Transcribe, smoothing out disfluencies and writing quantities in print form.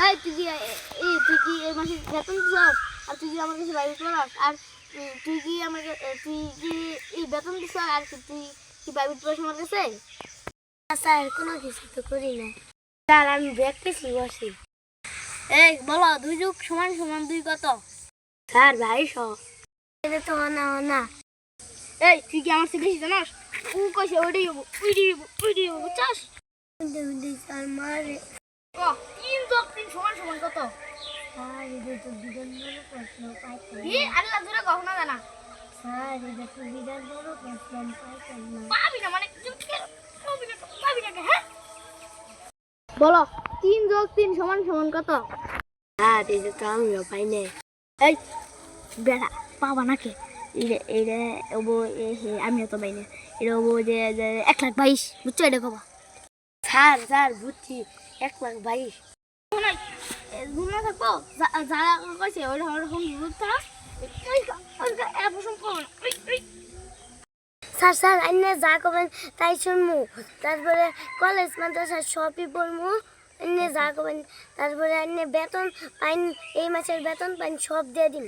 এই তুই কি এই মাসে বেতন দিছস? আর তুই কি আমার কাছে বাইরে পড়াস? আর তুই কি তুই কি এই বেতন দিছস? আর তুই কি বাইরে পড়াস আমার কাছে? স্যার কোনো কিছু তো করি না স্যার, আমি ব্যাগ পেছি বসি। এই বলো, 2 যোগ সমান সমান 2 কত? স্যার ভাই সব এটা তো না এই তুই কি আমার থেকে বেশি জানাস? ও কইছে ওইটাই হবো, বুঝছস? স্যার মারে। ও 3 যোগ 3 সমান সমান কত? স্যার এটা তো বিরাট বড় প্রশ্ন পাইতাম কি আল্লাহ জোরে কখনো জানা স্যার, এটা তো বিরাট বড় প্রশ্ন পাইতাম না। পাবি না মানে পাবি না হ্যাঁ? বলো 3 যোগ 3 সমান সমান কত? স্যার এটা তো আমিও পাই নাই। এই বেড়া পাবা নাকি? এটা আমিও তো পাই না। এটা হবো যে 1,22,000, বুঝছো? এটা কবা স্যার বুঝছি, 1,22,000। গুণা থাকবো যারা কইছে ওইটা ওরকম বুঝতে স্যার আইনে যা করবেন তাই শুনমু। তারপরে কলেজ মাদ্রাসা সবই পড়মু। আইনে যা করবেন, তারপরে আইনে বেতন পাইন, এই মাসের বেতন পাইন সব দিয়ে দিন।